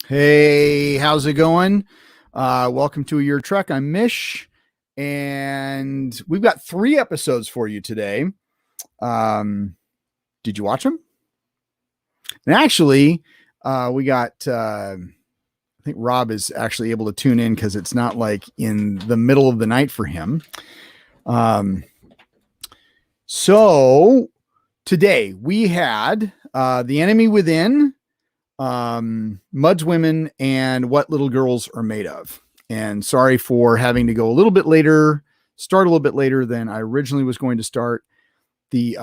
Hey, how's it going? Welcome to Your Trek. I'm Mish, and we've got 3 episodes for you today. Um, did you watch them? And actually, we got. I think Rob is actually able to tune in because it's not like in the middle of the night for him. Um, so today we had The Enemy Within, Mud's Women, and What Little Girls Are Made Of. And sorry for having to go a little bit later, start a little bit later than I originally was going to start. The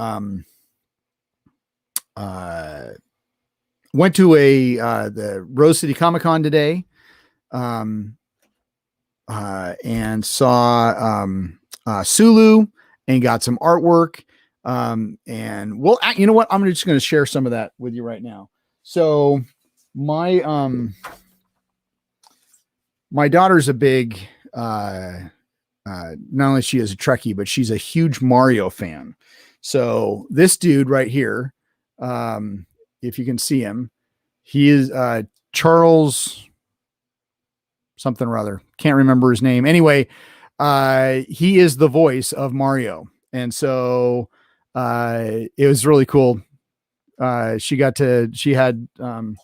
went to the Rose City Comic Con today, and saw Sulu and got some artwork. And well, you know what? I'm just going to share some of that with you right now. So my daughter's a big not only she is a Trekkie, but she's a huge Mario fan. So this dude right here, if you can see him, he is Charles something or other. Can't remember his name. Anyway, he is the voice of Mario. And so it was really cool. She had him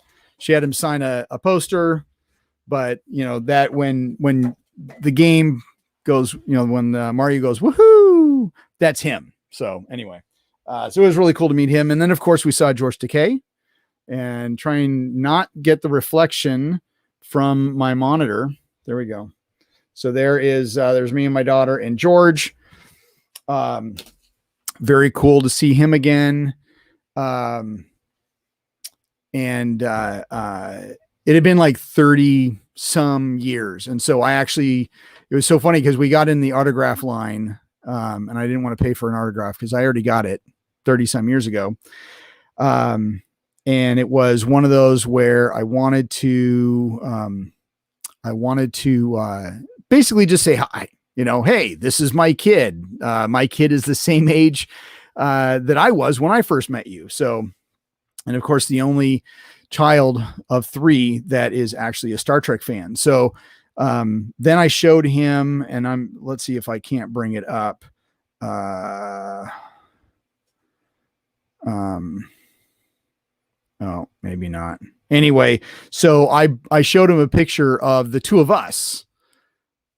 sign a poster, but you know that when the game goes, when Mario goes woohoo, that's him. So anyway, so it was really cool to meet him. And then of course we saw George Takei, and trying not get the reflection from my monitor. There we go. So there's me and my daughter and George. Very cool to see him again. And it had been like 30 some years. And so it was so funny because we got in the autograph line, and I didn't want to pay for an autograph because I already got it 30 some years ago. And it was one of those where I wanted to basically just say hi, hey, this is my kid. My kid is the same age that I was when I first met you. So, and of course, the only child of 3 that is actually a Star Trek fan. So then I showed him, and let's see if I can't bring it up. Oh, maybe not. Anyway, so I showed him a picture of the two of us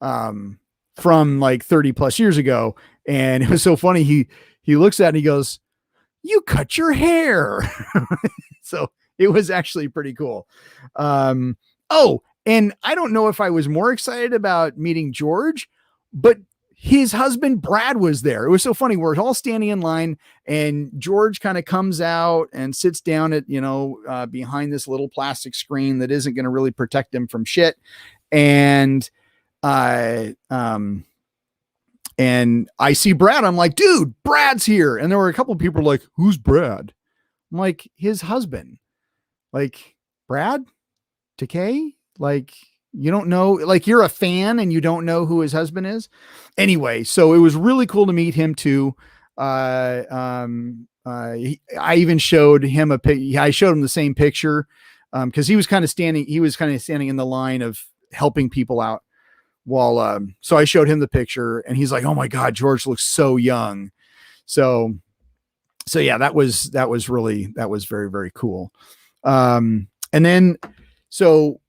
from like 30 plus years ago. And it was so funny. He looks at it and he goes, "You cut your hair." So it was actually pretty cool. Oh, and I don't know if I was more excited about meeting George, but his husband, Brad, was there. It was so funny. We're all standing in line, and George kind of comes out and sits down at, behind this little plastic screen that isn't going to really protect him from shit. And I see Brad. I'm like, dude, Brad's here. And there were a couple of people like, who's Brad? I'm like, his husband. Like, Brad Takei? Like, you don't know, like you're a fan and you don't know who his husband is. Anyway, so it was really cool to meet him too. I even showed him I showed him the same picture. Cause he was kind of standing in the line of helping people out while, so I showed him the picture and he's like, "Oh my God, George looks so young." So yeah, that was very, very cool. And then, so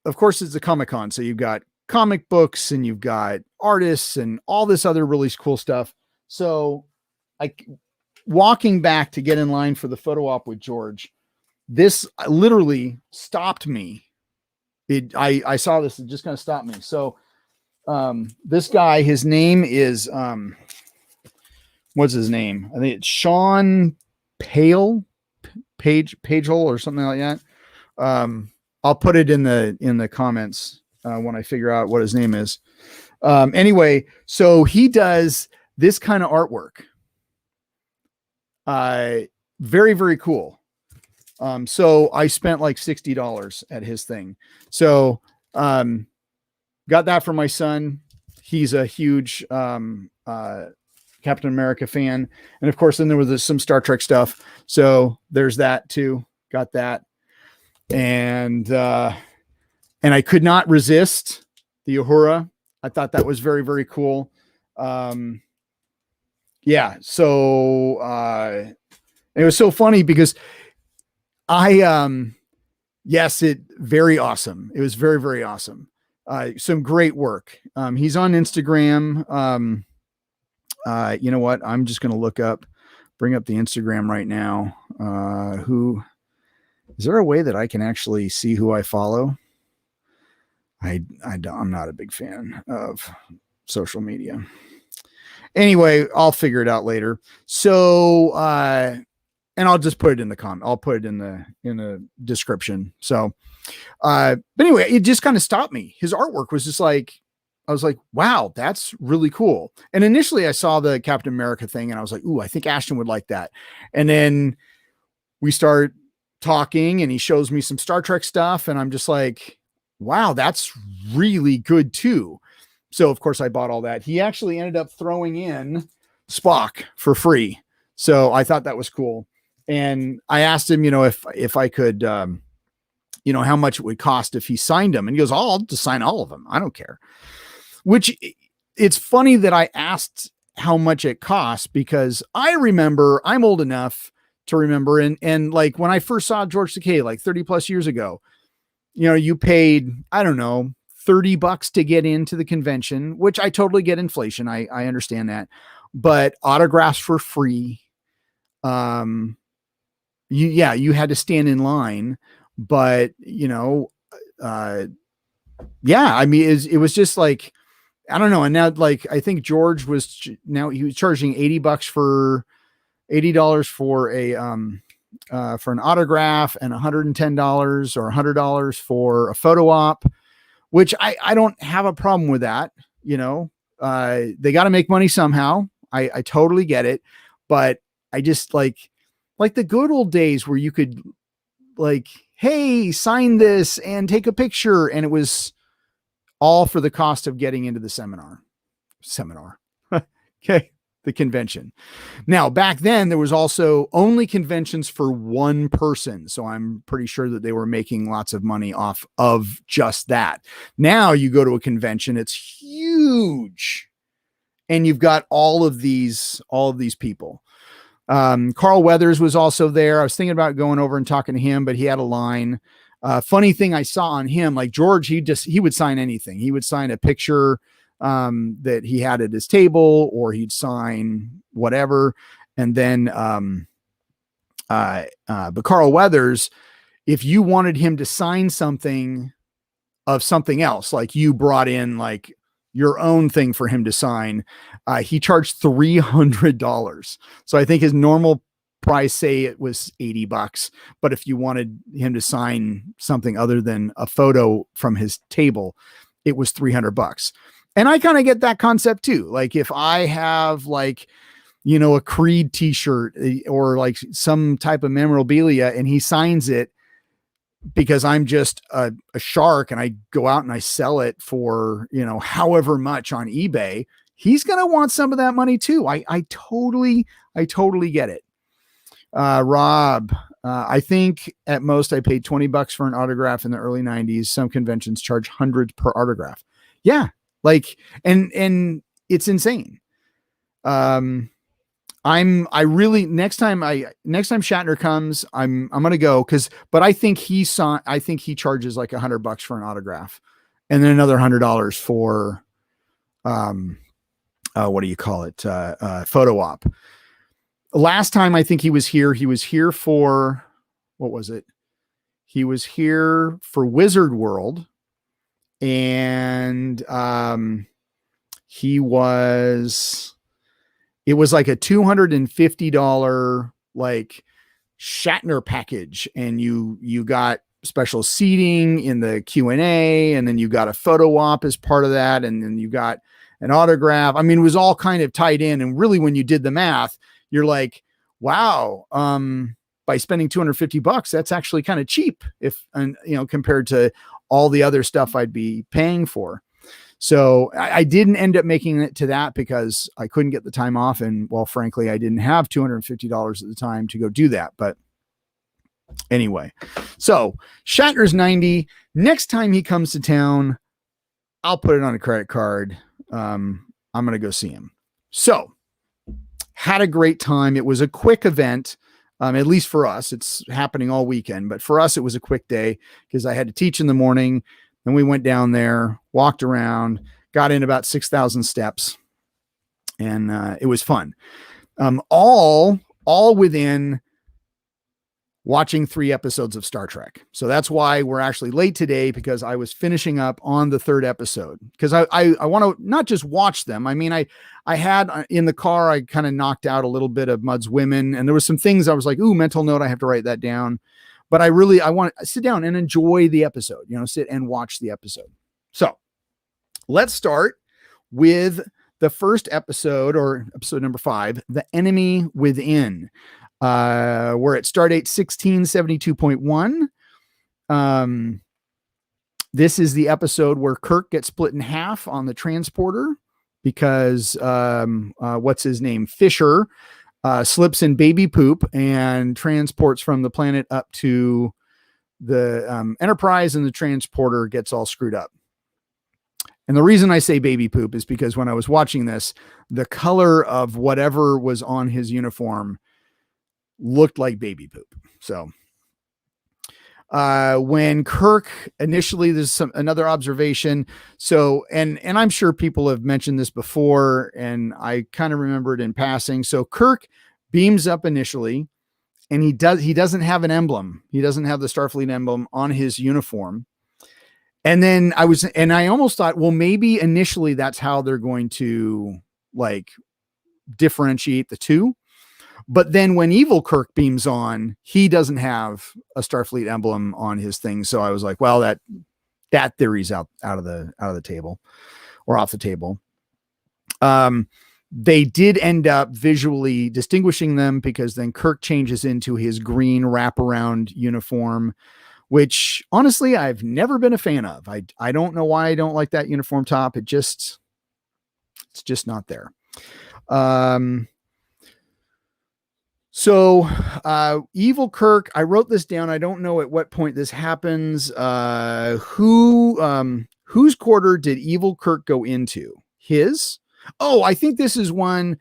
of course it's a Comic-Con. So you've got comic books and you've got artists and all this other really cool stuff. So walking back to get in line for the photo op with George, this literally stopped me. I saw this, it just kind of stopped me. So, this guy, his name is, what's his name? I think it's Sean Pagel or something like that. I'll put it in the comments when I figure out what his name is. Anyway, so he does this kind of artwork. Very, very cool. So I spent like $60 at his thing. So got that for my son. He's a huge Captain America fan. And of course, then there was some Star Trek stuff. So there's that too. Got that. And and I could not resist the Uhura. I thought that was very, very cool. Yeah. So, it was so funny because yes, very awesome. It was very, very awesome. Some great work. He's on Instagram. You know what? I'm just going to bring up the Instagram right now. Is there a way that I can actually see who I follow? I'm not a big fan of social media. Anyway, I'll figure it out later. So, and I'll just put it in the comment. I'll put it in the description. So, but anyway, it just kind of stopped me. His artwork was just like, I was like, wow, that's really cool. And initially I saw the Captain America thing and I was like, ooh, I think Ashton would like that. And then we start talking and he shows me some Star Trek stuff. And I'm just like, wow, that's really good too. So of course I bought all that. He actually ended up throwing in Spock for free. So I thought that was cool. And I asked him, if I could, how much it would cost if he signed them. And he goes, oh, I'll just sign all of them. I don't care. Which it's funny that I asked how much it costs because I remember I'm old enough to remember. And like when I first saw George Takei, like 30 plus years ago, you paid, I don't know, $30 to get into the convention, which I totally get inflation. I understand that, but autographs for free. You had to stand in line, but I mean, it was just like, I don't know. And now, like, I think George he was charging $80 for $80 for an autograph and $110 or $100 for a photo op, which I don't have a problem with that. They got to make money somehow. I totally get it, but I just like the good old days where you could like, hey, sign this and take a picture. And it was all for the cost of getting into the seminar. Okay. The convention. Now, back then there was also only conventions for one person. So I'm pretty sure that they were making lots of money off of just that. Now you go to a convention, it's huge. And you've got all of these people. Carl Weathers was also there. I was thinking about going over and talking to him, but he had a line. Funny thing I saw on him, like George, he would sign anything. He would sign a picture that he had at his table, or he'd sign whatever. And then, but Carl Weathers, if you wanted him to sign something of something else, like you brought in like your own thing for him to sign, he charged $300. So I think his normal price, say it was $80, but if you wanted him to sign something other than a photo from his table, it was $300. And I kind of get that concept too. Like if I have like, a Creed t-shirt or like some type of memorabilia and he signs it because I'm just a shark and I go out and I sell it for, however much on eBay, he's going to want some of that money too. I totally get it. Rob, I think at most I paid $20 for an autograph in the early 90s. Some conventions charge hundreds per autograph. Yeah. Like, and it's insane. Next time Shatner comes, I'm going to go but I think he charges like $100 for an autograph and then another $100 for, what do you call it? Photo op. Last time I think he was here for, what was it? He was here for Wizard World. And, it was like a $250 like Shatner package. And you got special seating in the Q&A, and then you got a photo op as part of that. And then you got an autograph. I mean, it was all kind of tied in. And really, when you did the math, you're like, wow, by spending $250, that's actually kind of cheap compared to all the other stuff I'd be paying for. So I didn't end up making it to that because I couldn't get the time off. And well, frankly, I didn't have $250 at the time to go do that, but Anyway, so Shatner's 90. Next time he comes to town, I'll put it on a credit card. I'm going to go see him. So had a great time. It was a quick event. At least for us, it's happening all weekend, but for us, it was a quick day because I had to teach in the morning. Then we went down there, walked around, got in about 6,000 steps, and it was fun. All within watching 3 episodes of Star Trek. So that's why we're actually late today, because I was finishing up on the 3rd episode, because I want to not just watch them. I mean, I had in the car, I kind of knocked out a little bit of Mud's Women, and there was some things I was like, ooh, mental note, I have to write that down. But I want to sit down and enjoy the episode, sit and watch the episode. So let's start with the first episode, or episode number 5, The Enemy Within. We're at Stardate 1672.1. This is the episode where Kirk gets split in half on the transporter because what's his name? Fisher slips in baby poop and transports from the planet up to the Enterprise, and the transporter gets all screwed up. And the reason I say baby poop is because when I was watching this, the color of whatever was on his uniform looked like baby poop. So when Kirk initially, there's another observation. So, and I'm sure people have mentioned this before, and I kind of remember it in passing. So Kirk beams up initially, and he doesn't have an emblem. He doesn't have the Starfleet emblem on his uniform. And then I almost thought, well, maybe initially that's how they're going to like differentiate the two. But then when Evil Kirk beams on, he doesn't have a Starfleet emblem on his thing. So I was like, well, that theory's out of the table, or off the table. They did end up visually distinguishing them, because then Kirk changes into his green wraparound uniform, which honestly, I've never been a fan of. I don't know why I don't like that uniform top. It's just not there. So Evil Kirk, I wrote this down. I don't know at what point this happens. Whose quarter did Evil Kirk go into? His? Oh, I think this is when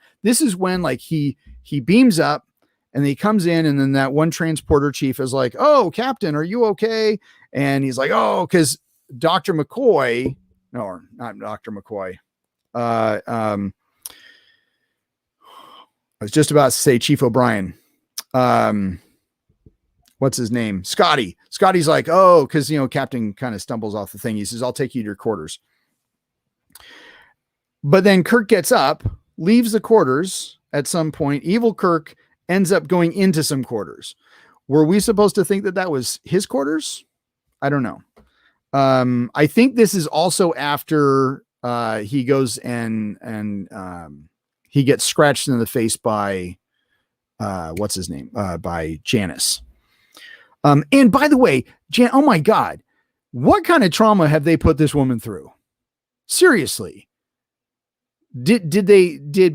like he beams up and he comes in, and then that one transporter chief is like, "Oh, Captain, are you okay?" And he's like, "Oh," because Dr. McCoy, no, not Dr. McCoy. I was just about to say Chief O'Brien. What's his name? Scotty. Scotty's like, oh, because Captain kind of stumbles off the thing. He says, "I'll take you to your quarters." But then Kirk gets up, leaves the quarters at some point. Evil Kirk ends up going into some quarters. Were we supposed to think that was his quarters? I don't know. I think this is also after he goes and he gets scratched in the face by what's his name? By Janice. And by the way, oh my God, what kind of trauma have they put this woman through? Seriously. Did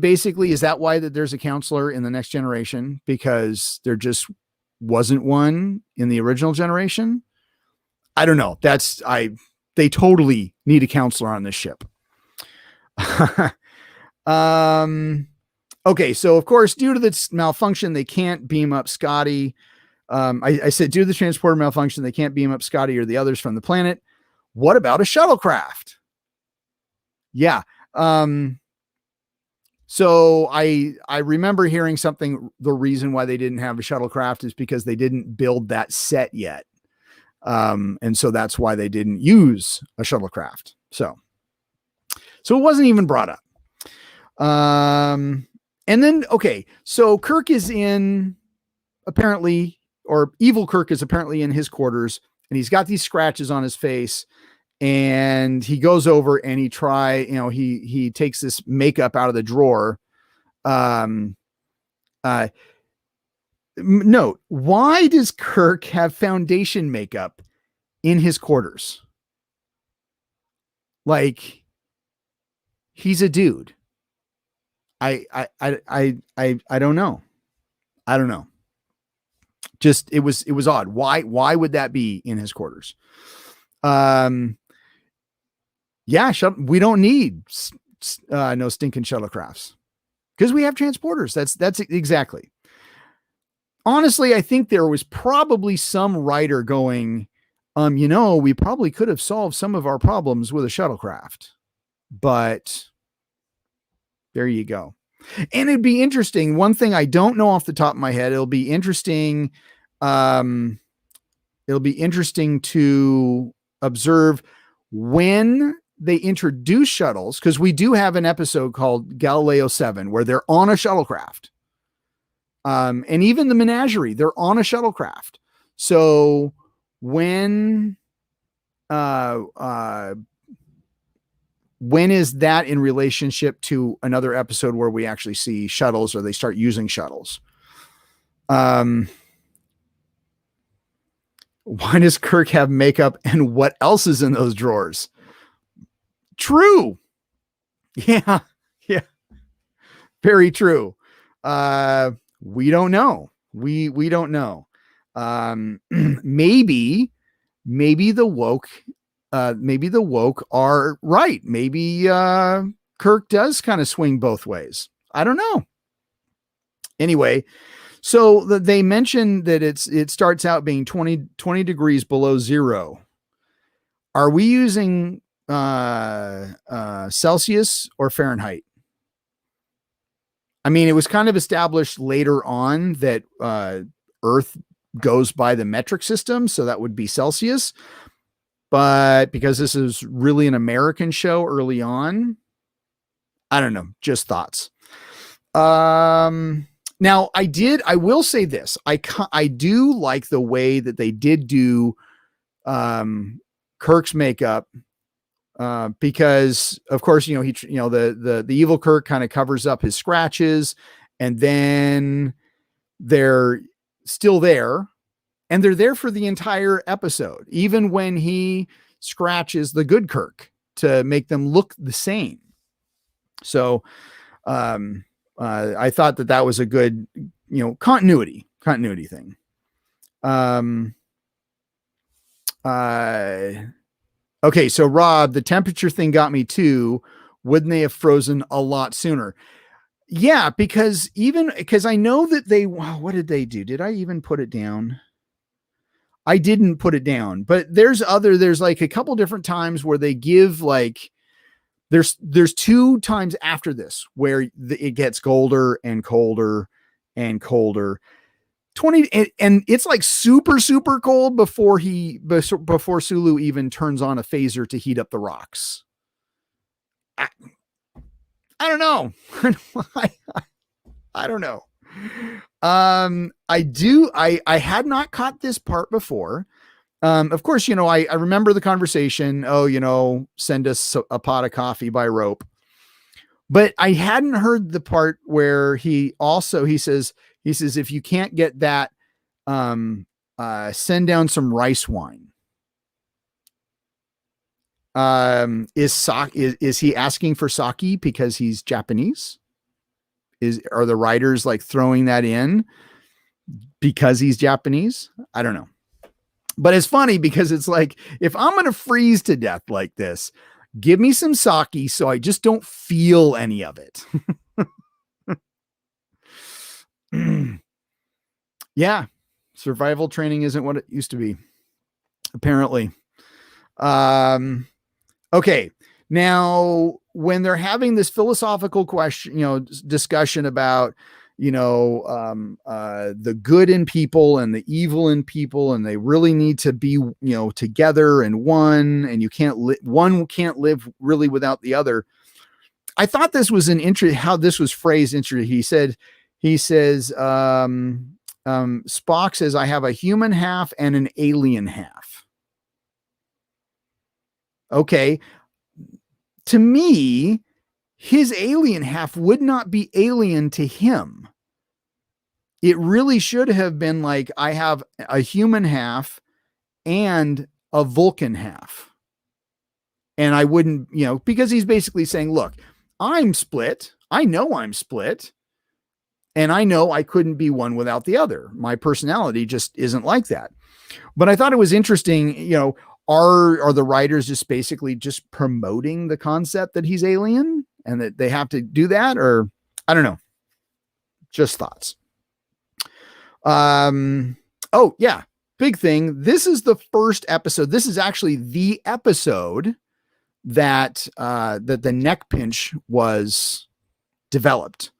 basically, is that why that there's a counselor in the Next Generation? Because there just wasn't one in the original generation? I don't know. They totally need a counselor on this ship. Okay. So of course, due to this malfunction, they can't beam up Scotty. I said, due to the transporter malfunction, they can't beam up Scotty or the others from the planet. What about a shuttlecraft? Yeah. So I remember hearing something. The reason why they didn't have a shuttlecraft is because they didn't build that set yet. And so that's why they didn't use a shuttlecraft. So it wasn't even brought up. And then, okay. So Kirk is in apparently, or Evil Kirk is apparently in his quarters, and he's got these scratches on his face. And he goes over and he takes this makeup out of the drawer. Note, why does Kirk have foundation makeup in his quarters? Like, he's a dude. I don't know. I don't know. Just it was odd. Why would that be in his quarters? Yeah, we don't need no stinking shuttlecrafts because we have transporters. That's exactly. Honestly, I think there was probably some writer going, we probably could have solved some of our problems with a shuttlecraft, but there you go. And it'd be interesting. One thing I don't know off the top of my head, it'll be interesting. It'll be interesting to observe when they introduce shuttles, because we do have an episode called Galileo 7 where they're on a shuttlecraft. And even the Menagerie, they're on a shuttlecraft. So when is that in relationship to another episode where we actually see shuttles or they start using shuttles? Why does Kirk have makeup and what else is in those drawers? True. Yeah. Yeah. Very true. We don't know. We don't know. Maybe the woke are right. Maybe Kirk does kind of swing both ways. I don't know. Anyway, so they mentioned that it starts out being 20 degrees below zero. Are we using Celsius or Fahrenheit? I mean, it was kind of established later on that Earth goes by the metric system, so that would be Celsius. But because this is really an American show early on, I don't know, just thoughts. Now I will say this. I do like the way that they did do Kirk's makeup, because of course, the evil Kirk kind of covers up his scratches, and then they're still there. And they're there for the entire episode, even when he scratches the good Kirk to make them look the same. So I thought that was a good, continuity thing. Okay, so Rob, the temperature thing got me too. Wouldn't they have frozen a lot sooner? Yeah, because I know that what did they do? Did I even put it down? I didn't put it down, but there's like a couple different times where they give like, there's 2 times after this where it gets colder and colder and colder. 20 and it's like super, super cold before Sulu even turns on a phaser to heat up the rocks. I don't know. I don't know. I had not caught this part before. Of course, I remember the conversation. Oh, send us a pot of coffee by rope. But I hadn't heard the part where he says, if you can't get that, send down some rice wine. Is he asking for sake because he's Japanese? Are the writers like throwing that in because he's Japanese? I don't know. But it's funny because it's like, if I'm going to freeze to death like this, give me some sake so I just don't feel any of it. Yeah. Survival training isn't what it used to be, apparently. Okay. Now, when they're having this philosophical question, discussion about, the good in people and the evil in people, and they really need to be, together and one, and one can't live really without the other. I thought this was how this was phrased. Interesting. He says, Spock says, I have a human half and an alien half. Okay. To me, his alien half would not be alien to him. It really should have been like, I have a human half and a Vulcan half. And I wouldn't, because he's basically saying, look, I'm split. I know I'm split. And I know I couldn't be one without the other. My personality just isn't like that. But I thought it was interesting, are the writers just basically just promoting the concept that he's alien and that they have to do that? Or I don't know. Just thoughts. Oh yeah. Big thing. This is the first episode. This is actually the episode that the neck pinch was developed,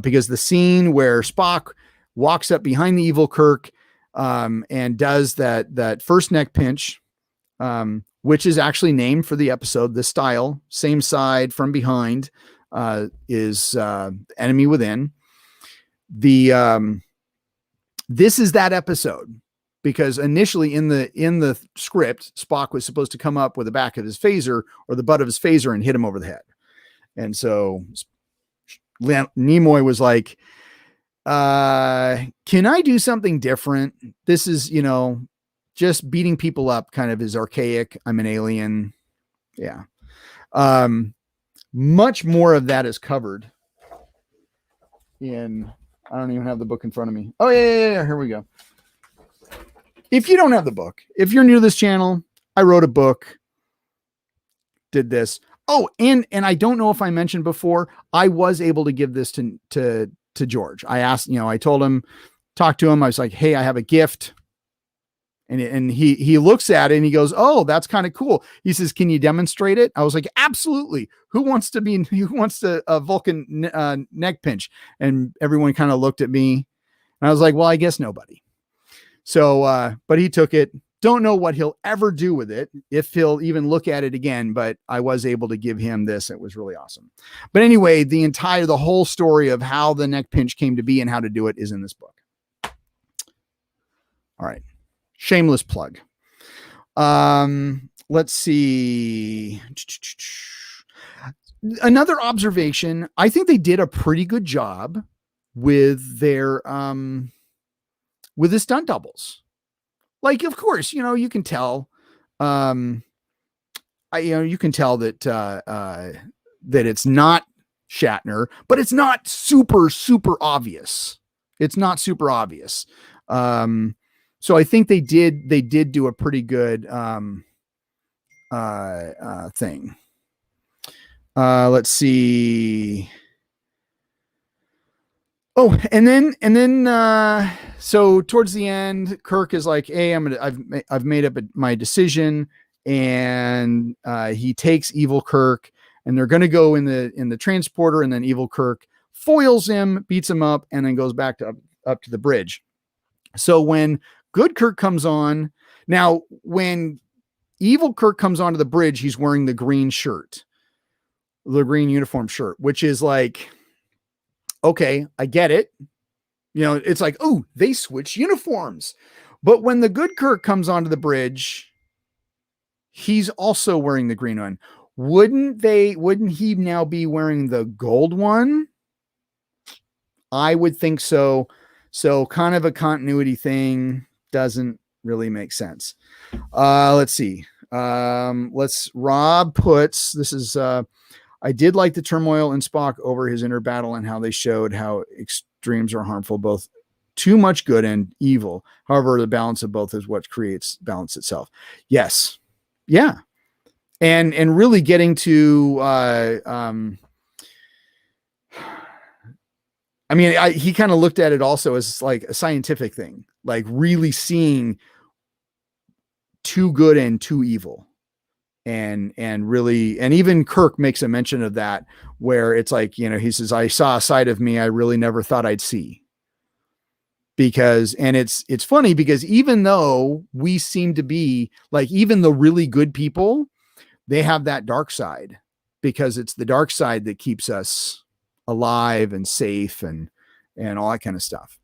because the scene where Spock walks up behind the evil Kirk, and does that first neck pinch, which is actually named for the episode. The style, same side from behind, is Enemy Within. This is that episode, because initially in the script, Spock was supposed to come up with the back of his phaser or the butt of his phaser and hit him over the head. And so Nimoy was like, can I do something different? This is, just beating people up kind of is archaic. I'm an alien. Yeah. Much more of that is covered in, I don't even have the book in front of me. Oh yeah. Here we go. If you don't have the book, if you're new to this channel, I wrote a book, did this. Oh, and I don't know if I mentioned before, I was able to give this to George. I asked, I told him, talked to him. I was like, hey, I have a gift. And he looks at it and he goes, oh, that's kind of cool. He says, can you demonstrate it? I was like, absolutely. Who wants a Vulcan neck pinch? And everyone kind of looked at me and I was like, well, I guess nobody. So, but he took it. Don't know what he'll ever do with it, if he'll even look at it again, but I was able to give him this. It was really awesome. But anyway, the whole story of how the neck pinch came to be and how to do it is in this book. All right. Shameless plug. Let's see. Another observation. I think they did a pretty good job with their, with the stunt doubles. Like, of course, you can tell, you can tell that, that it's not Shatner, but it's not super, super obvious. It's not super obvious. So I think they did do a pretty good, thing. Let's see. Oh, and then, so towards the end, Kirk is like, hey, I've made up my decision, and, he takes evil Kirk, and they're going to go in the transporter, and then evil Kirk foils him, beats him up, and then goes back up to the bridge. So when good Kirk comes on, now when evil Kirk comes onto the bridge, he's wearing the green shirt, the green uniform shirt, which is like, okay, I get it. It's like, oh, they switch uniforms. But when the good Kirk comes onto the bridge, he's also wearing the green one. Wouldn't he now be wearing the gold one? I would think so. So kind of a continuity thing, doesn't really make sense. Let's see. Rob puts, this is, I did like the turmoil in Spock over his inner battle and how they showed how extremes are harmful, both too much good and evil. However, the balance of both is what creates balance itself. Yes. Yeah. And really getting to, he kind of looked at it also as like a scientific thing, like really seeing too good and too evil. And really, and even Kirk makes a mention of that, where it's like, he says, I saw a side of me I really never thought I'd see. Because, and it's funny because even though we seem to be like, even the really good people, they have that dark side, because it's the dark side that keeps us alive and safe and all that kind of stuff.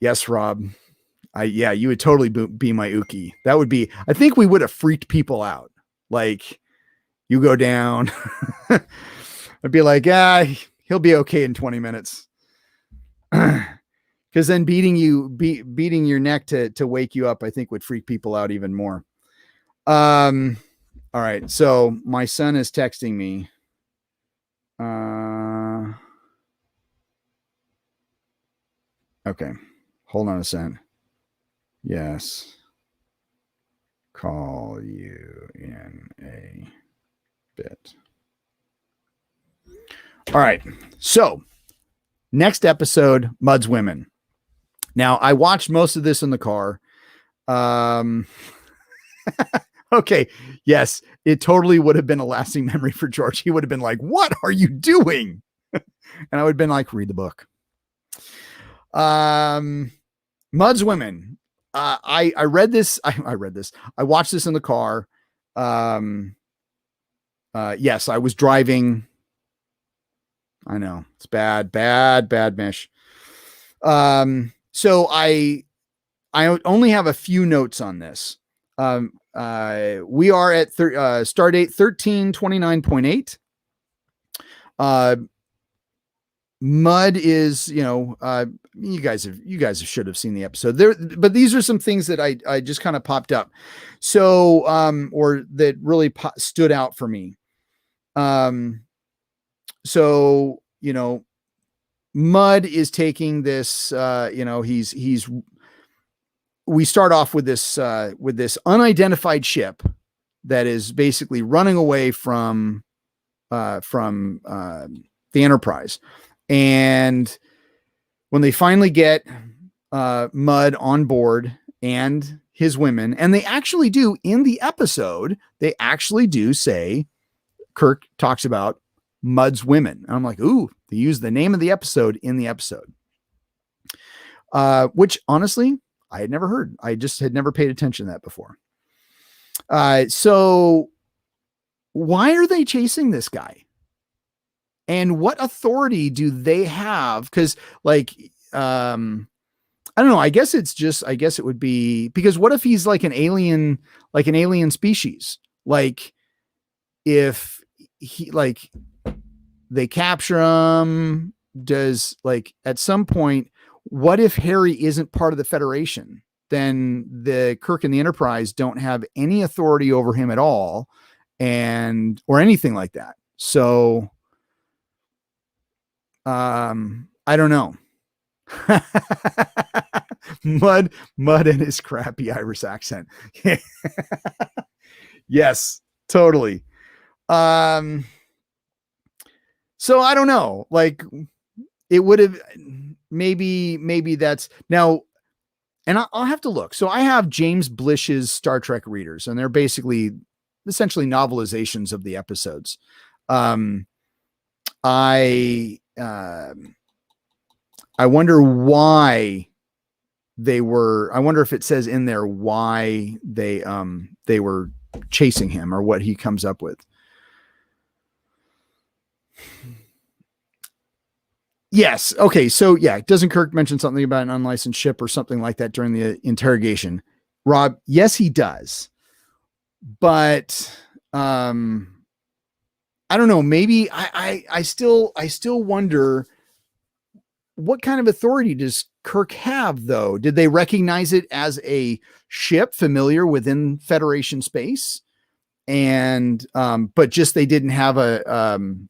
Yes, Rob. You would totally be my Uki. That would be, I think we would have freaked people out. Like, you go down. I'd be like, he'll be okay in 20 minutes. Because then beating your neck to wake you up, I think would freak people out even more. All right. So my son is texting me. Okay. Hold on a second. Yes. Call you in a bit. All right. So, next episode, Mudd's Women. Now, I watched most of this in the car. Okay. Yes, it totally would have been a lasting memory for George. He would have been like, "What are you doing?" And I would have been like, "Read the book." Mudd's Women. I read this. I read this. I watched this in the car. Yes, I was driving. I know it's bad, Mish. So I only have a few notes on this. We are at Stardate 1329.8. Mudd is, you guys should have seen the episode there, but these are some things that I just kind of popped up. So, or that really stood out for me. So, Mudd is taking this, we start off with this unidentified ship that is basically running away from the Enterprise. And when they finally get Mudd on board and his women, and they actually do in the episode, they actually do say, Kirk talks about Mudd's women. And I'm like, ooh, they use the name of the episode in the episode. Which honestly, I had never heard. I just had never paid attention to that before. So why are they chasing this guy? And what authority do they have? Because I don't know. I guess it would be, because what if he's like an alien species? Like if he, like, they capture him, does, like, at some point, what if Harry isn't part of the Federation? Then the Kirk and the Enterprise don't have any authority over him at all, or anything like that. So, I don't know. Mudd and his crappy Irish accent. Yes, totally. So I don't know, like, it would have, maybe that's now, and I'll have to look. So I have James Blish's Star Trek readers, and they're basically essentially novelizations of the episodes. I wonder why I wonder if it says in there why they were chasing him, or what he comes up with. Yes. Okay. So yeah, doesn't Kirk mention something about an unlicensed ship or something like that during the interrogation? Rob, yes, he does. But I don't know. Maybe I still wonder, what kind of authority does Kirk have, though? Did they recognize it as a ship familiar within Federation space? And but just they didn't have a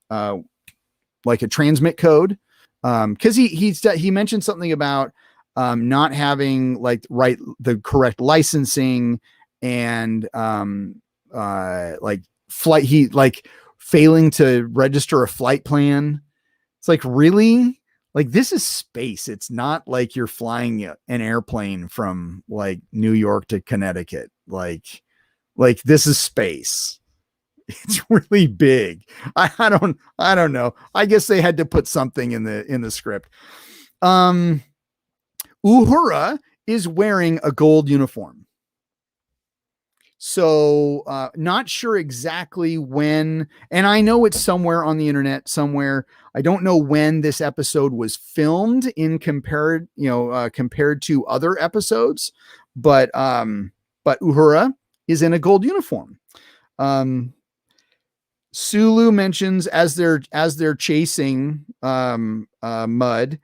like a transmit code. Because he mentioned something about not having the correct licensing, and like flight, he like failing to register a flight plan. It's like, really? Like, this is space. It's not like you're flying an airplane from like New York to Connecticut. Like this is space. It's really big. I don't know. I guess they had to put something in the script. Uhura is wearing a gold uniform. So not sure exactly when, and I know it's somewhere on the internet somewhere. I don't know when this episode was filmed compared to other episodes, but Uhura is in a gold uniform. Sulu mentions as they're chasing Mudd,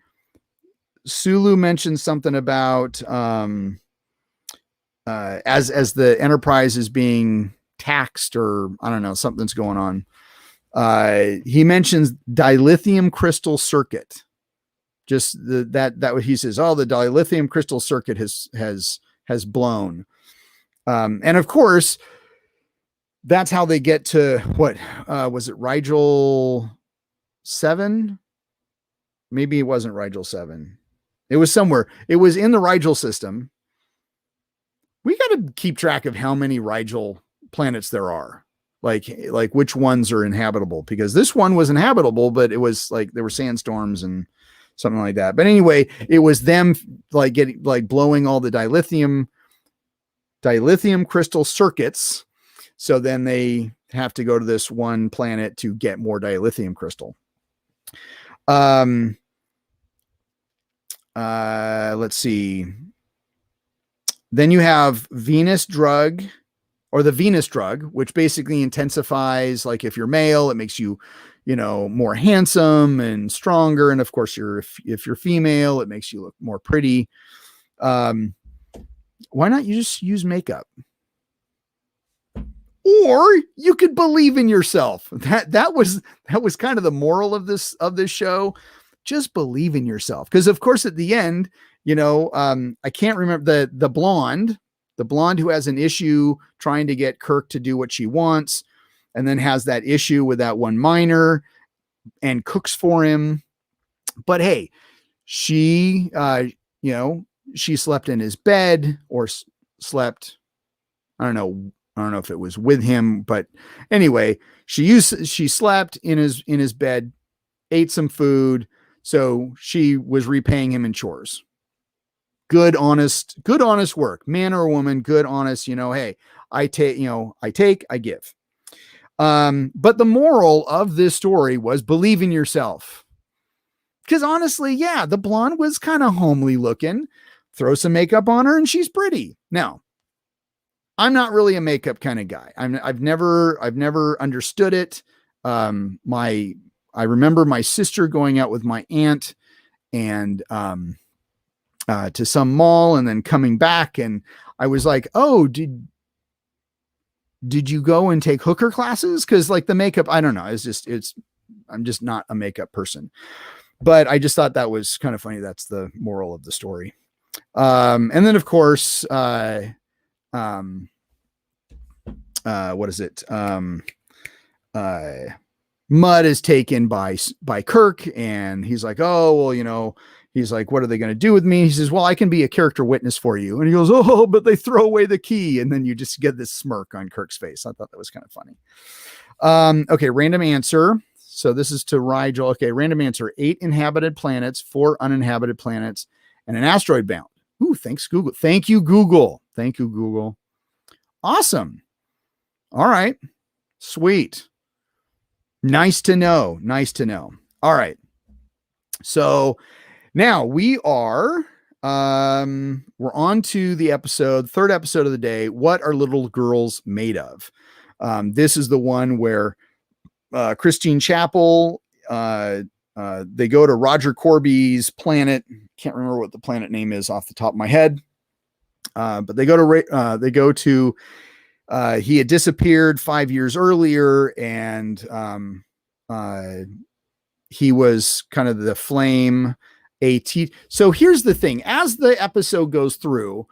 Sulu mentions something about as the Enterprise is being taxed, or I don't know, something's going on. He mentions dilithium crystal circuit, Just that he says, oh, the dilithium crystal circuit has blown. And of course, that's how they get to what was it, Rigel 7? Maybe it wasn't Rigel 7. It was somewhere. It was in the Rigel system. We got to keep track of how many Rigel planets there are. Like which ones are inhabitable, because this one was inhabitable, but it was like there were sandstorms and something like that. But anyway, it was them like getting like blowing all the dilithium crystal circuits. So then they have to go to this one planet to get more dilithium crystal. Let's see. Then you have Venus drug, or the Venus drug, which basically intensifies, like if you're male, it makes you, more handsome and stronger. And of course, if you're female, it makes you look more pretty. Why not you just use makeup? Or you could believe in yourself. That was kind of the moral of this show. Just believe in yourself. Because of course, at the end, I can't remember the blonde who has an issue trying to get Kirk to do what she wants, and then has that issue with that one miner and cooks for him. But hey, she, she slept in his bed, or slept, I don't know if it was with him, but anyway, she slept in his bed, ate some food. So she was repaying him in chores. Good, honest work, man or woman, good, honest, hey, I take, I give. But the moral of this story was believe in yourself. Because honestly, yeah, the blonde was kind of homely looking. Throw some makeup on her and she's pretty. Now, I'm not really a makeup kind of guy. I've never understood it. I remember my sister going out with my aunt and to some mall and then coming back, and I was like, oh, did you go and take hooker classes? Because like the makeup, I don't know, I'm just not a makeup person. But I just thought that was kind of funny. That's the moral of the story. And then of course, what is it? Mudd is taken by Kirk, and he's like, oh, well, he's like, what are they going to do with me? He says, well, I can be a character witness for you. And he goes, oh, but they throw away the key. And then you just get this smirk on Kirk's face. I thought that was kind of funny. Okay. Random answer. So this is to Rigel. Okay. Random answer: 8 inhabited planets, 4 uninhabited planets, and an asteroid belt. Ooh, thanks, Google. Thank you, Google. Thank you, Google. Awesome. All right. Sweet. Nice to know. All right. So now we are, we're on to the third episode of the day. What are little girls made of? This is the one where, Christine Chapel, they go to Roger Corby's planet. Can't remember what the planet name is off the top of my head. But they go to, he had disappeared 5 years earlier, and he was kind of the flame AT. So here's the thing. As the episode goes through,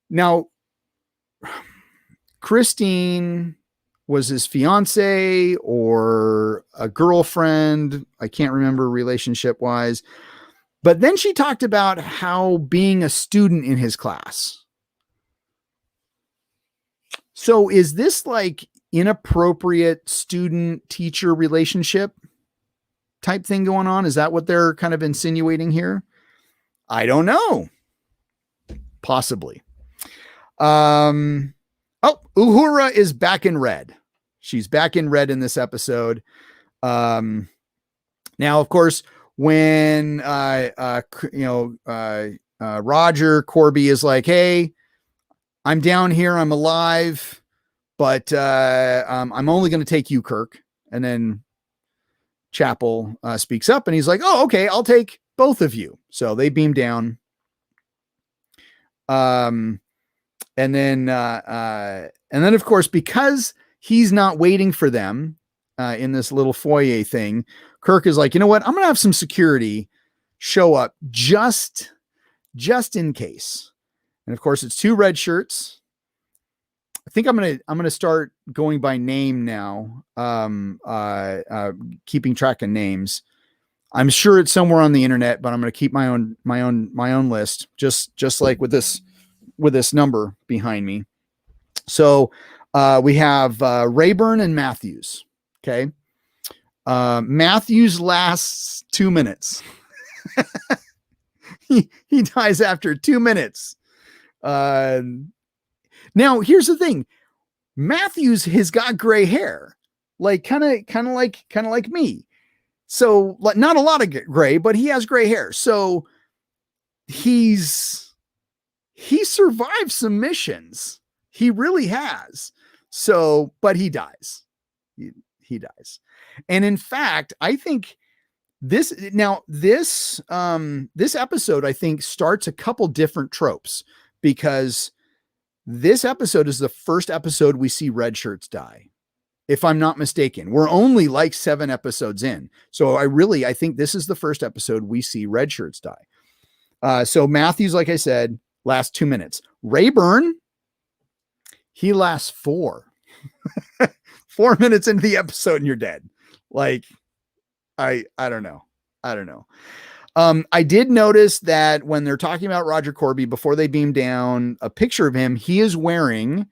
now, Christine was his fiance or a girlfriend. I can't remember relationship wise. But then she talked about how being a student in his class. So is this like inappropriate student teacher relationship type thing going on? Is that what they're kind of insinuating here? I don't know. Possibly. Oh, Uhura is back in red. She's back in red in this episode. Now, of course, when Roger Corby is like, hey, I'm down here, I'm alive, but I'm only going to take you, Kirk. And then Chapel speaks up and he's like, oh, okay, I'll take both of you. So they beam down. And then of course, because he's not waiting for them in this little foyer thing, Kirk is like, you know what? I'm going to have some security show up just in case. And of course, it's 2 red shirts. I think I'm gonna start going by name now, keeping track of names. I'm sure it's somewhere on the internet, but I'm gonna keep my own list, just like with this number behind me. So we have Rayburn and Matthews. Okay, Matthews lasts 2 minutes. he dies after 2 minutes. Now here's the thing. Matthews has got gray hair, like kind of like me. So like not a lot of gray, but he has gray hair. So he survived some missions. He really has. So, but he dies. He dies. And in fact, I think this episode, I think, starts a couple different tropes, because this episode is the first episode we see red shirts die. If I'm not mistaken, we're only like 7 episodes in. So I think this is the first episode we see red shirts die. So Matthews, like I said, lasts 2 minutes. Rayburn, he lasts 4. 4 minutes into the episode and you're dead. Like, I don't know. I did notice that when they're talking about Roger Corby, before they beam down a picture of him, he is wearing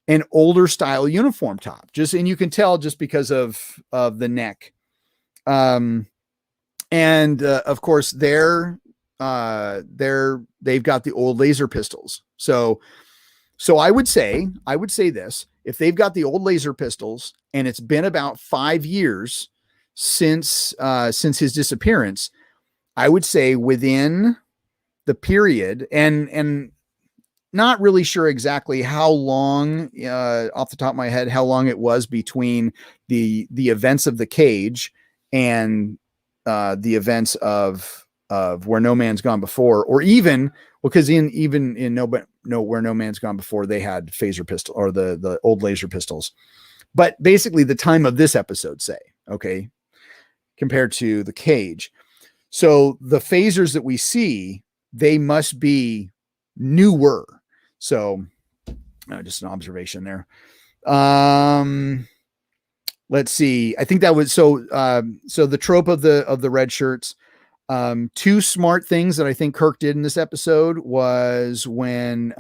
an older style uniform top, and you can tell just because of the neck. And of course they've got the old laser pistols. So I would say this, if they've got the old laser pistols and it's been about 5 years since his disappearance, I would say within the period, and not really sure exactly how long, off the top of my head, how long it was between the events of The Cage and the events of Where No Man's Gone Before, or even, because in Where No Man's Gone Before, they had phaser pistol, or the old laser pistols. But basically the time of this episode, say, okay, compared to The Cage. So the phasers that we see, they must be newer. So just an observation there. Let's see. I think that was so the trope of the red shirts. 2 smart things that I think Kirk did in this episode was when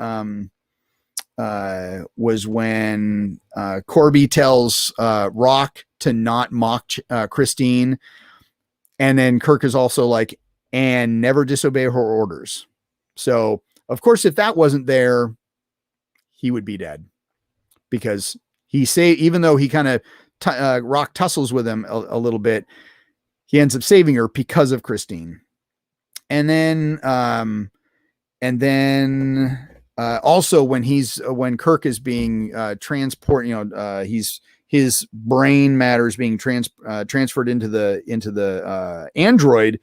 Corby tells Rock to not mock Christine. And then Kirk is also like, and never disobey her orders. So of course, if that wasn't there, he would be dead, because even though he kind of Rock tussles with him a little bit, he ends up saving her because of Christine. And then also when Kirk is being transported, his brain matter is being transferred into the android.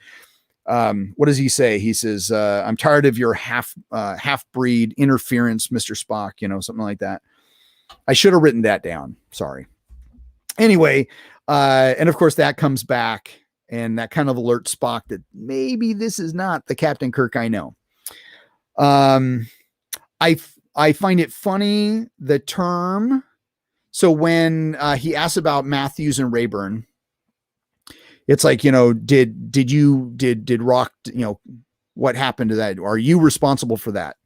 What does he say? He says, "I'm tired of your half-breed interference, Mr. Spock." Something like that. I should have written that down. Sorry. Anyway, and of course that comes back, and that kind of alerts Spock that maybe this is not the Captain Kirk I know. I find it funny, the term. So when he asks about Matthews and Rayburn, it's like, did Rock, what happened to that? Are you responsible for that?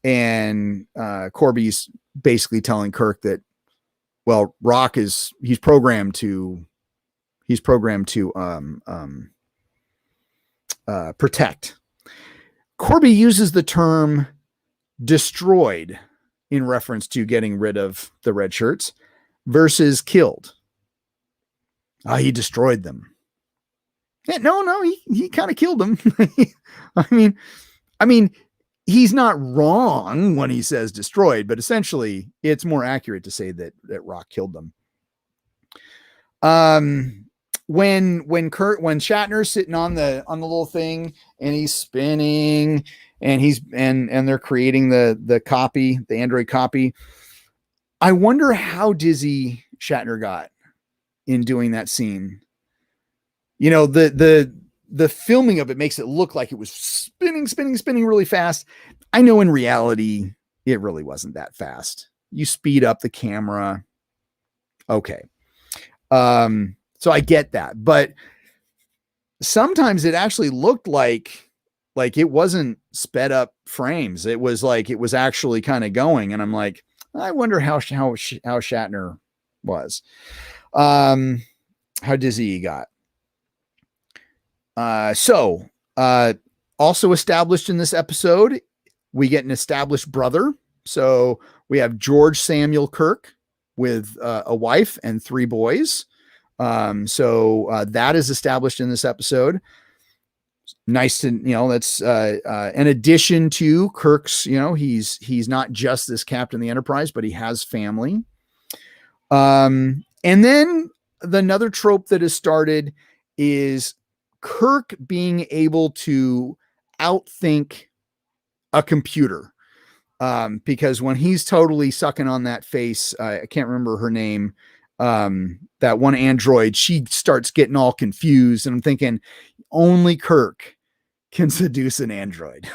And Corby's basically telling Kirk that, well, Rock he's programmed to protect. Corby uses the term destroyed in reference to getting rid of the red shirts versus killed. He destroyed them. Yeah, no, he kind of killed them. I mean, he's not wrong when he says destroyed, but essentially it's more accurate to say that Rock killed them. When Shatner's sitting on the little thing and he's spinning and they're creating the copy, the android copy, I wonder how dizzy Shatner got in doing that scene. The the filming of it makes it look like it was spinning really fast. I know in reality, it really wasn't that fast. You speed up the camera. Okay. So I get that, but sometimes it actually looked like it wasn't sped up frames. It was like, it was actually kind of going. And I'm like, I wonder how Shatner was, how dizzy he got. Also established in this episode, we get an established brother. So we have George Samuel Kirk with a wife and 3 boys. That is established in this episode. Nice to, that's an addition to Kirk's, he's not just this captain of the Enterprise, but he has family. And then another trope that has started is Kirk being able to outthink a computer. Because when he's totally sucking on that face, I can't remember her name, that one android, she starts getting all confused, and I'm thinking only Kirk can seduce an android.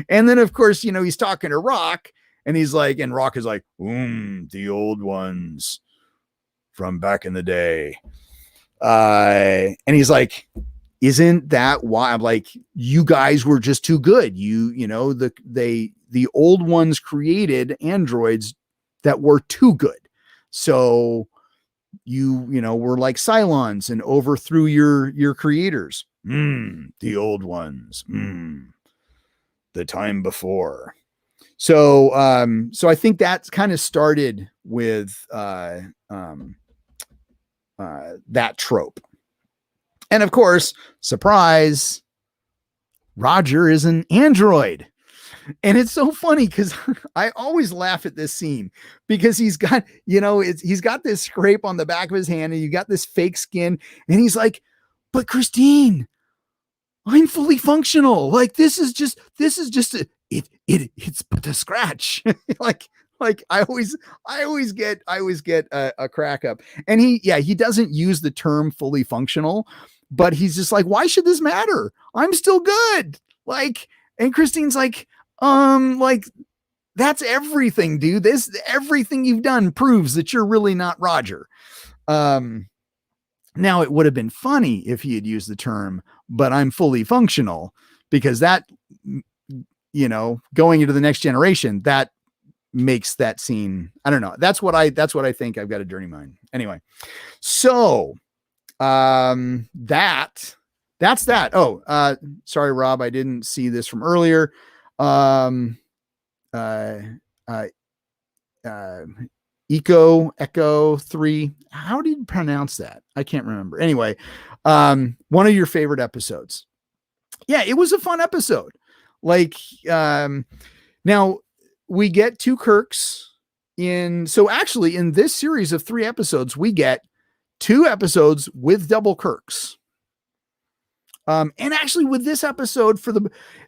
And then of course, he's talking to Rock, and he's like, and Rock is like, the old ones from back in the day. And he's like, isn't that why? I'm like, you guys were just too good. The old ones created androids that were too good. So were like Cylons and overthrew your creators. The old ones. The time before. So I think that's kind of started with that trope. And of course, surprise, Roger is an android. And it's so funny because I always laugh at this scene because he's got, he's got this scrape on the back of his hand, and you got this fake skin, and he's like, but Christine, I'm fully functional. Like, this is just it's but a scratch. like I always get a crack up. And he doesn't use the term fully functional, but he's just like, why should this matter? I'm still good. And Christine's like, that's everything, dude. Everything you've done proves that you're really not Roger. Now it would have been funny if he had used the term, but I'm fully functional, because that, going into the next generation, that makes that scene, I don't know. That's what I think. I've got a dirty mind. Anyway. So, that's that. Oh, sorry, Rob, I didn't see this from earlier. Echo 3. How do you pronounce that? I can't remember. Anyway, one of your favorite episodes. Yeah, it was a fun episode. Now we get 2 Kirks so actually in this series of 3 episodes, we get 2 episodes with double Kirks. And actually with this episode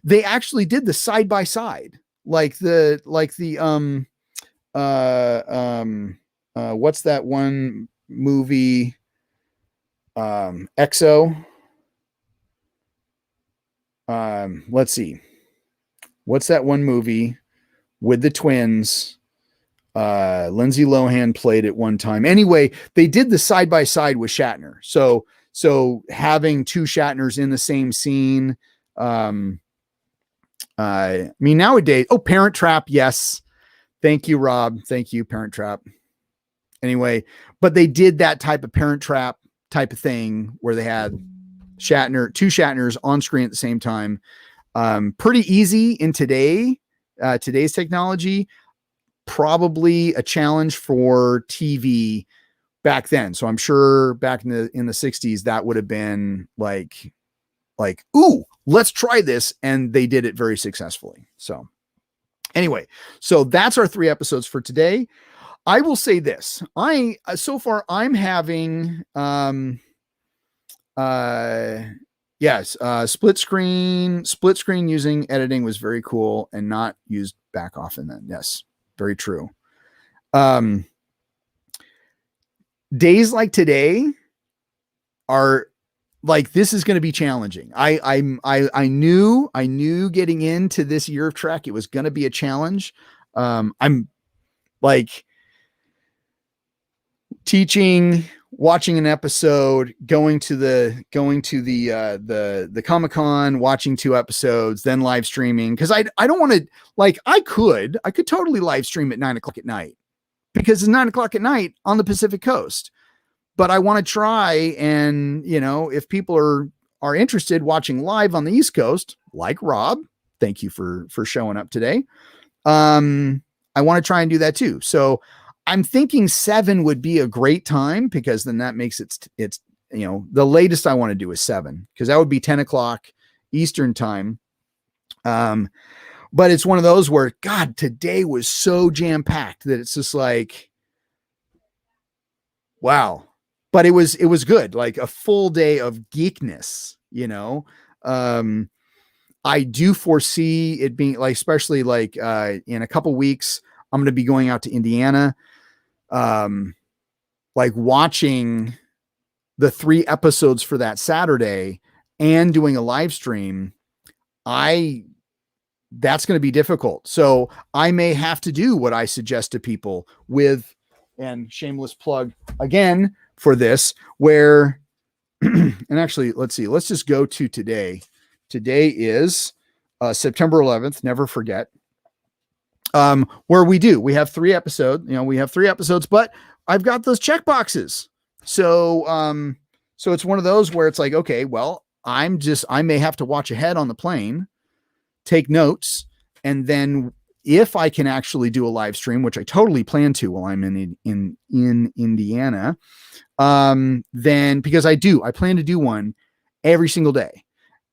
they actually did the side by side, what's that one movie? EXO. Let's see. What's that one movie with the twins? Lindsay Lohan played it one time. Anyway, they did the side by side with Shatner. So having 2 Shatners in the same scene. Nowadays, Parent Trap. Yes. Thank you, Rob. Thank you, Parent Trap. Anyway, but they did that type of Parent Trap type of thing where they had 2 Shatners on screen at the same time. Pretty easy in today's technology, probably a challenge for TV back then. So I'm sure back in the 60s, that would have been like, ooh, let's try this. And they did it very successfully. So anyway, so that's our 3 episodes for today. I will say this. So far I'm having, split screen using editing was very cool and not used back often then. Yes, very true. Days like today are like this is going to be challenging. I knew getting into this year of Trek, it was going to be a challenge. I'm like teaching, watching an episode, going to the Comic-Con, watching 2 episodes, then live streaming. Cause I don't want to, like, I could totally live stream at 9:00 at night because it's 9:00 at night on the Pacific Coast. But I want to try, and if people are interested watching live on the East Coast, like Rob, thank you for showing up today. I want to try and do that too. So I'm thinking 7 would be a great time, because then that makes it's the latest I want to do is 7, because that would be 10:00 Eastern time. But it's one of those where, God, today was so jam packed that it's just like, wow. But it was good, like a full day of geekness, I do foresee it being like, especially like in a couple weeks, I'm going to be going out to Indiana, like watching the 3 episodes for that Saturday and doing a live stream. That's going to be difficult. So I may have to do what I suggest to people with, and shameless plug again for this, where, and actually, let's see, let's just go to today. Today is September 11th. Never forget. Where we have 3 episodes, but I've got those check boxes. So it's one of those where it's like, okay, well, I may have to watch ahead on the plane, take notes, and then if I can actually do a live stream, which I totally plan to while I'm in Indiana, then, because I plan to do one every single day.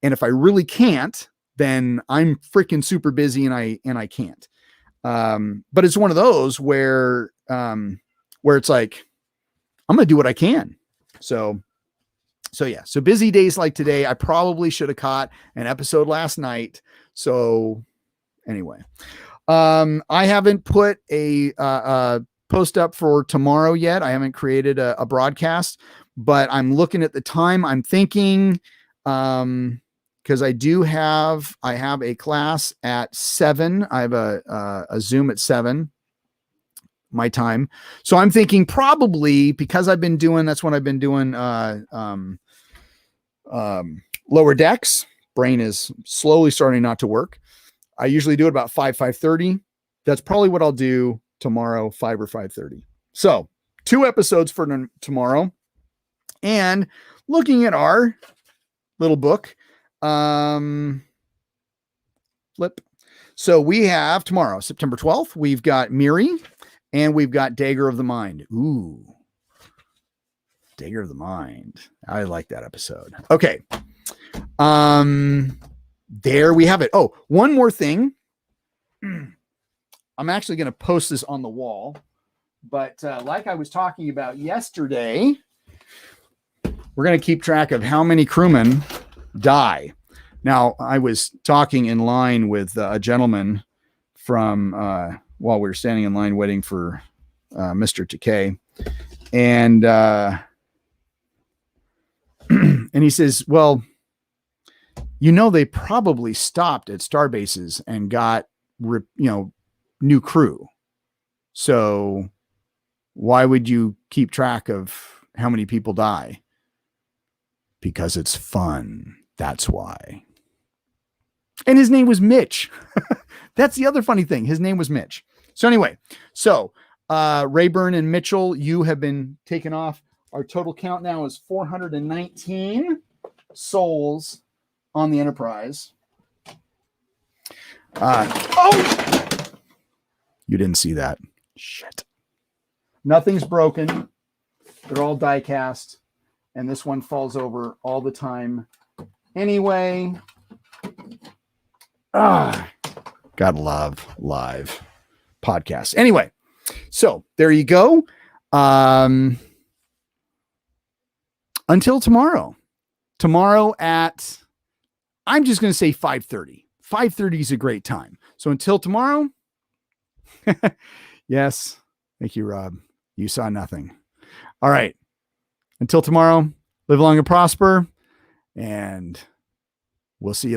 And if I really can't, then I'm freaking super busy and I can't. But it's one of those where it's like, I'm going to do what I can. So yeah. So busy days like today, I probably should have caught an episode last night. So anyway, I haven't put a post up for tomorrow yet. I haven't created a broadcast, but I'm looking at the time. I'm thinking, because I have a class at 7. I have a Zoom at 7 my time. So I'm thinking probably, because that's when I've been doing Lower Decks. Brain is slowly starting not to work. I usually do it about 5:30. That's probably what I'll do tomorrow, 5 or 5:30. So 2 episodes for tomorrow. And looking at our little book, flip. So we have tomorrow, September 12th, we've got Miri, and we've got Dagger of the Mind. Ooh, Dagger of the Mind. I like that episode. Okay. There we have it. Oh, one more thing. I'm actually going to post this on the wall, but like I was talking about yesterday, we're going to keep track of how many crewmen die. Now, I was talking in line with a gentleman from while we were standing in line waiting for Mr. Takei, and and he says, well, they probably stopped at Starbases and got new crew. So why would you keep track of how many people die? Because it's fun. That's why. And his name was Mitch. That's the other funny thing. His name was Mitch. So anyway, Rayburn and Mitchell, you have been taken off. Our total count now is 419 souls on the Enterprise. You didn't see that. Shit. Nothing's broken. They're all die cast. And this one falls over all the time. Anyway. Gotta love live podcasts. Anyway. So there you go. Until tomorrow. Tomorrow at, I'm just going to say 5:30. 5:30 is a great time. So until tomorrow. Yes. Thank you, Rob. You saw nothing. All right. Until tomorrow, live long and prosper. and we'll see you